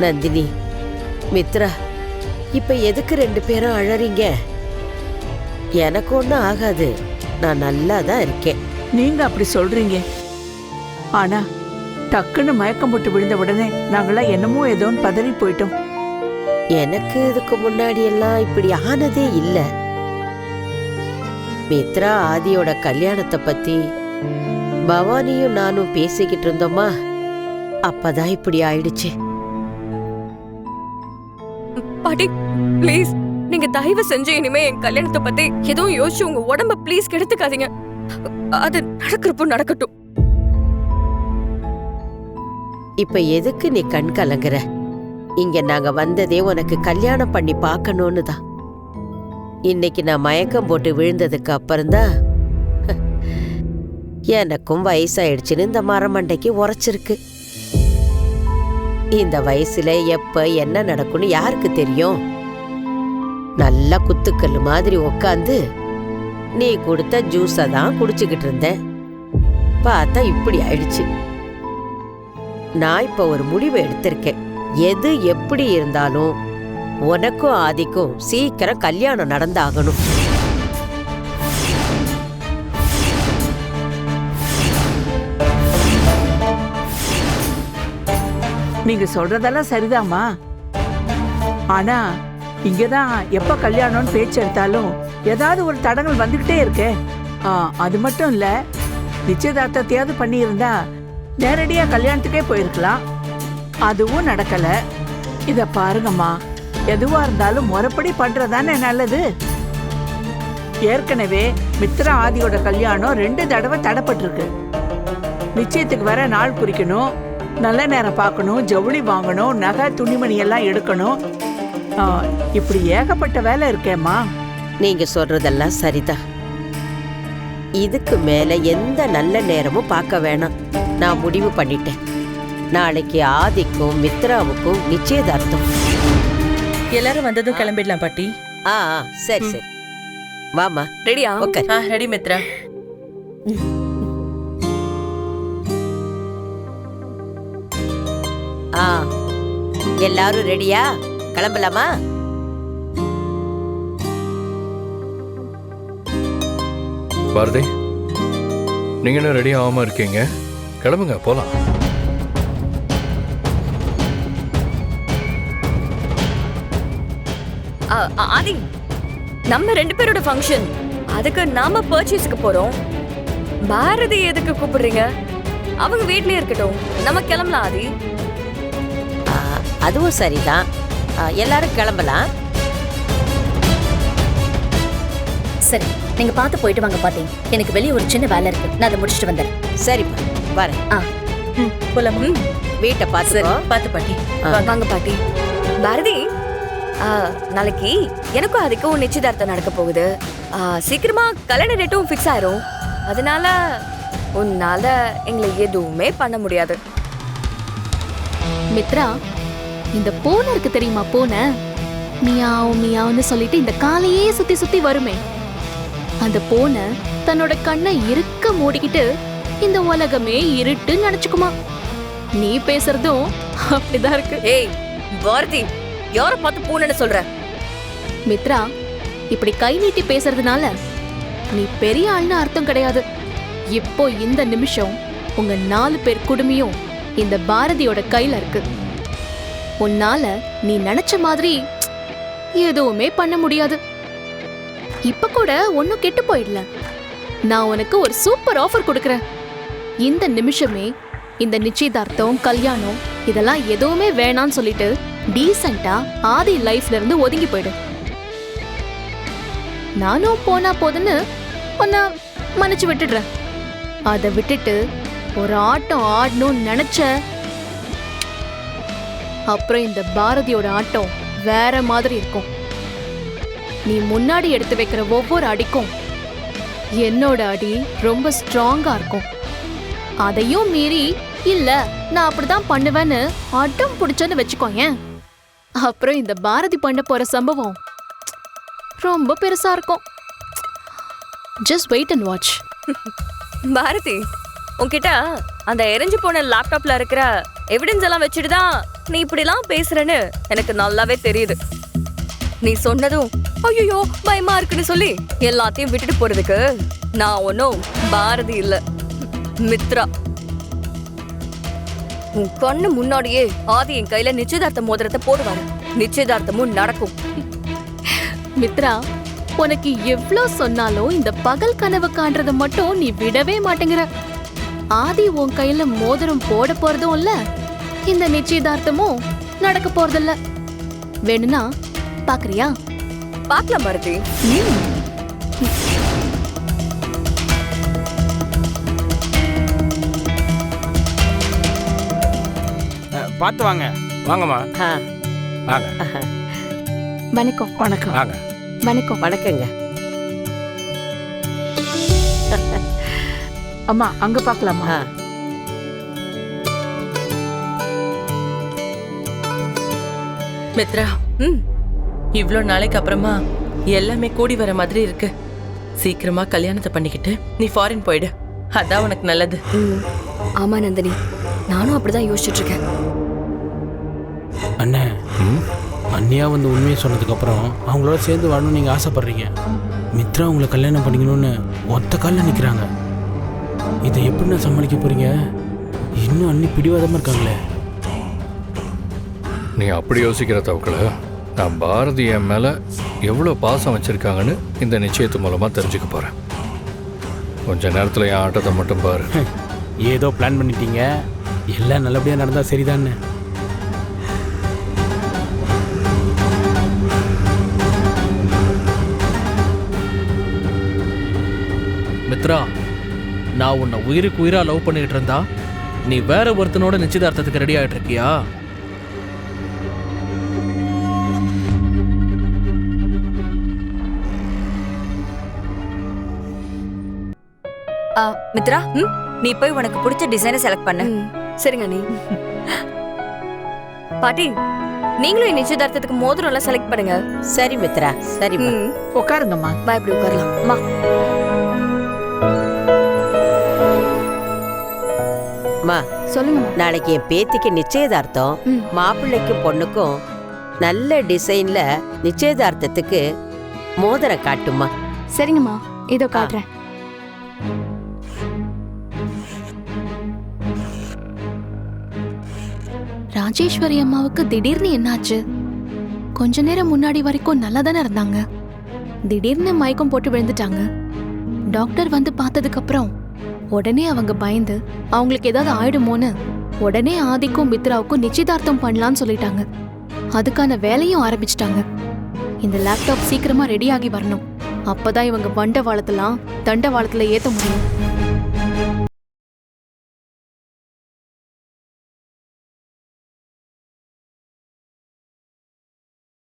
நந்தினி, மித்ரா, இப்ப எதுக்கு 2 பேரும் அழறீங்க? எனக்கு ஒன்றும் ஆகாது, நான் நல்லா தான் இருக்கேன். நீங்க அப்படி சொல்றீங்க, ஆனா டக்குன்னு மயக்கம் போட்டு விழுந்த உடனே நாங்களாம் என்னமோ ஏதோன்னு பதறி போயிட்டோம். எனக்கு இதுக்கு முன்னாடி எல்லாம் இப்படி ஆனதே இல்ல. மித்ரா ஆதியோட கல்யாணத்தை பத்தி பவானியும் நானும் பேசிக்கிட்டு இருந்தோமா, அப்பதான் இப்படி ஆயிடுச்சு. பாட்டி ப்ளீஸ், நீங்க தயவு செஞ்சு இனிமே என் கல்யாணத்தை பத்தி எதுவும் யோசிச்சு உங்க உடம்ப ப்ளீஸ் கெடுத்துக்காதீங்க. அது நடக்கிறப்போ நடக்கட்டும். இப்ப எதுக்கு நீ கண் கலங்குற? இங்க நாங்க வந்ததே உனக்கு கல்யாணம் பண்ணி பார்க்கணும்னு தான். இன்னைக்கு நான் மயக்கம் போட்டு விழுந்ததுக்கு அப்புறம்தான் எனக்கும் வயசாயிடுச்சுன்னு இந்த மரமண்டைக்கு உரைச்சிருக்கு. இந்த வயசுல எப்ப என்ன நடக்கும்னு யாருக்கு தெரியும்? நல்லா குத்துக்கல்லு மாதிரி உக்காந்து நீ கொடுத்த ஜூஸை தான் குடிச்சுக்கிட்டு இருந்தேன். பார்த்தா இப்படி ஆயிடுச்சு. நான் இப்ப ஒரு முடிவை எடுத்திருக்கேன். எது எப்படி இருந்தாலும் உனக்கும் ஆதிக்கும் சீக்கிரம் கல்யாணம் நடந்தாகணும். நீங்க சொல்றதெல்லாம் சரிதாம்மா, ஆனா இங்கதான் எப்ப கல்யாணம்னு பேச்சு எடுத்தாலும் ஏதாவது ஒரு தடங்கள் வந்துகிட்டே இருக்கே. அது மட்டும் இல்ல, நிச்சயதார்த்தத்தையாவது பண்ணி இருந்தா நேரடியா கல்யாணத்துக்கே போயிருக்கலாம். அதுவும் நடக்கல. இத பாருங்கம்மா, எதுவா இருந்தாலும் முறைப்படி பண்றதானே நல்லது. ஏற்கனவே மித்ரா ஆதியோட கல்யாணம் 2 தடவை தடைப்பட்டிருக்கு. நிச்சயத்துக்கு வர நாள் குறிக்கணும், நல்ல நேரம் பார்க்கணும், ஜவுளி வாங்கணும், நகை துணிமணி எல்லாம் எடுக்கணும். இப்படி ஏகப்பட்ட வேலை இருக்கேம்மா. நீங்க சொல்றதெல்லாம் சரிதான். இதுக்கு மேல எந்த நல்ல நேரமும் பார்க்க வேணாம். நான் முடிவு பண்ணிட்டேன். நாளைக்கு ஆதிக்கும் மித்ராவுக்கும் நிச்சயதார்த்தம். எல்லாரும் வந்ததும் கிளம்பிடலாம் பாட்டி. சரி சரி, வாமா. ரெடியா? Okay, ready Mithra. எல்லாரும் ரெடியா? கிளம்பலாமா? பாரதி, நீங்க என்ன ரெடி ஆகாம இருக்கீங்க? கிளம்புங்க, போலாம். ஆதி, நம்ம 2 பேரோட ஃபங்க்ஷன், அதுக்கு நாம பர்ச்சேஸ்க்கு போறோம். பாரதி எதுக்கு கூப்பிடுறீங்க? அவங்க வீட்லயே இருக்கட்டும், நம்ம கிளம்பலாம். ஆதி, அதுவும் சரிதான். எல்லாரும் கிளம்பலாம். சரி, நீங்க பார்த்து போயிட்டு வாங்க பாட்டி. எனக்கு வெளியே ஒரு சின்ன வேலை இருக்கு, நான் அதை முடிச்சுட்டு வந்தேன். சரிப்பா, வரேன். போலாமா? வீட்டை பார்த்து பார்த்து பாட்டி. வாங்க பாட்டி. பாரதி, நாளைக்கு எனக்கும் அதுக்கும் நிச்சயதார்த்தம் நடக்க போகுது. சீக்கிரமா கல்யாண டேட்டும் ஃபிக்ஸ் ஆயிரும். அதனால உன்னால எங்களை எதுவுமே பண்ண முடியாது. மித்ரா, இந்த பூனை இருக்கு தெரியுமா? பூனை மியாவ் மியாவ்னு சொல்லிட்டு இந்த காலையே சுத்தி சுத்தி வருமே, அந்த பூனை தன்னோட கண்ணை இருக்க மூடிக்கிட்டு இந்த உலகமே இருட்டு நினைச்சுக்குமா. நீ பேசுறதும் அப்படிதான் இருக்கு. ஏய் பாரதி, யார பார்த்து பூனைன்னு சொல்ற? மித்ரா, இப்படி கை நீட்டி பேசுறதுனால நீ பெரிய ஆள்னு அர்த்தம் கிடையாது. இப்போ இந்த நிமிஷம் உங்க 4 பேர் குடுமியும் இந்த பாரதியோட கையில இருக்கு. உன்னால நீ நினைச்ச மாதிரி எதுவுமே பண்ண முடியாது. இப்ப கூட ஒன்னும் கெட்டு போயிடல. நான் உனக்கு ஒரு சூப்பர் ஆஃபர் கொடுக்கறேன். இந்த நிமிஷமே இந்த நிச்சயதார்த்தம், கல்யாணம் இதெல்லாம் எதுவுமே வேணான்னு சொல்லிட்டு டீசென்ட்டா ஆதி லைஃப்ல இருந்து ஒதுங்கி போயிடு. நானும் போனா போதுன்னு உன்னை மன்னிச்சு விட்டுடுறேன். அதை விட்டுட்டு ஒரு ஆட்டம் ஆடணும்னு நினைச்ச அப்புறம் இந்த பாரதியோட ஆட்டம் வேற மாதிரி இருக்கும். நீ முன்னாடி எடுத்து வைக்கிற ஒவ்வொரு அடிக்கும் என்னோட அடி ரொம்ப ஸ்ட்ராங்கா இருக்கும். அதையும் மீறி இல்ல நான் அப்படிதான் பண்ணுவேன்னு அடம் பிடிச்சன்னு வச்சுக்கோயேன், அப்புறம் இந்த பாரதி பண்ண போற சம்பவம் ரொம்ப பெருசா இருக்கும். Just wait and watch. Bharathi, உன்கிட்ட அந்த எரிஞ்சு போன லேப்டாப்ல இருக்கிற எவிடன்ஸ் எல்லாம் வச்சுட்டு தான் நீ இப்படிலாம் பேசுறன்னு எனக்கு நல்லாவே தெரியுது. நீ சொன்னதும் ஐயோ பயமா இருக்குன்னு சொல்லி எல்லாத்தையும் விட்டுட்டு போறதுக்கு நான் ஒன்னும் பாரதி இல்ல, மித்ரா. உன் கண்ணு முன்னாடியே ஆதி என் கையில நிச்சயதார்த்த மோதிரத்தை போடுவாரு. நிச்சயதார்த்தமும் நடக்கும். மித்ரா, உனக்கு எவ்ளோ சொன்னாலும் இந்த பகல் கனவு காண்றத மட்டும் நீ விடவே மாட்டேங்கிற. ஆதி உன் கையில மோதிரம் போட போறதும் இல்ல, இந்த நிச்சயதார்த்தமும் நடக்க போறதில்ல. வேணும்னா பாக்குறியா? பாக்கலாம் பாரதி. பார்த்து வாங்க. வாங்கம்மா. ஆ, வாங்க வணக்கம். வணக்கம். வாங்க. வணக்கம். வணக்கங்க. அம்மா அங்க பாக்கலாமா? ஆ, மித்ரா, ம் இவ்ளோ நாளைக்கு அப்புறமா எல்லாமே கூடி வர மாதிரி இருக்கு. சீக்கிரமா கல்யாணத்தை பண்ணிக்கிட்டு நீ ஃபாரின் போயிடு. அதான் உனக்கு நல்லது. ம். ஆமா நந்தினி, நானும் அப்படிதான் யோசிச்சுட்டு இருக்கேன். அண்ணே, அண்ணியா வந்து உண்மையை சொன்னதுக்கப்புறம் அவங்களோட சேர்ந்து வாழணும்னு நீங்கள் ஆசைப்படுறீங்க. மித்ரா உங்களை கல்யாணம் பண்ணிக்கணும்னு ஒத்த காலில் நிற்கிறாங்க. இதை எப்படி நான் சமாளிக்க போறீங்க? இன்னும் அண்ணி பிடிவாதமாக இருக்காங்களே. நீ அப்படி யோசிக்கிற தவக்கல, நான் பாரதி என் மேலே எவ்வளோ பாசம் வச்சுருக்காங்கன்னு இந்த நிச்சயத்து மூலமாக தெரிஞ்சுக்க போகிறேன். கொஞ்ச நேரத்தில் என் ஆட்டத்தை மட்டும் பாரு. ஏதோ பிளான் பண்ணிட்டீங்க, எல்லாம் நல்லபடியாக நடந்தால் சரிதான்னு. மித்ரா, நான் உன்னை உயிருக்கு உயிரா லவ் பண்ணிட்டு இருந்தா நீ வேற ஒருத்தனோட நிச்சயதார்த்தத்துக்கு ரெடி ஆயிட்டு இருக்கியா? மித்ரா, நீ போய் உனக்கு பிடிச்ச டிசைனை செலக்ட் பண்ணு. சரிங்க நீ. பாட்டி, நீங்களும் என் நிச்சயதார்த்தத்துக்கு மோதிரம் எல்லாம் செலக்ட் பண்ணுங்க. சரி மித்ரா, சரிம்மா. உட்காருங்கம்மா. இப்படி உட்காரலாம். அம்மா, அம்மா, சொல்லுங்க. நாளைக்கு என் பேத்திக்கு நிச்சயதார்த்தம். மாப்பிள்ளைக்கும் பொண்ணுக்கும் நல்ல டிசைன்ல நிச்சயதார்த்தத்துக்கு மோதிரம் காட்டுமா? சரிங்கம்மா, இதோ காட்டுறேன். ராஜேஸ்வரி அம்மாவுக்கு திடீர்னு என்னாச்சு? கொஞ்ச நேரம் முன்னாடி வரைக்கும் நல்லா தானே இருந்தாங்க. திடீர்னு மயக்கம் போட்டு விழுந்துட்டாங்க. டாக்டர் வந்து பார்த்ததுக்கு அப்புறம் உடனே அவங்க பயந்து அவங்களுக்கு ஏதாவது ஆயிடுமோன்னு உடனே ஆதிக்கும் மித்ராவுக்கும் நிச்சயதார்த்தம் பண்ணலான்னு சொல்லிட்டாங்க. அதுக்கான வேலையும் ஆரம்பிச்சிட்டாங்க. இந்த லேப்டாப் சீக்கிரமா ரெடி ஆகி வரணும். அப்பதான் இவங்க வண்டவாளத்தெல்லாம் தண்டவாளத்துல ஏத்த முடியும்.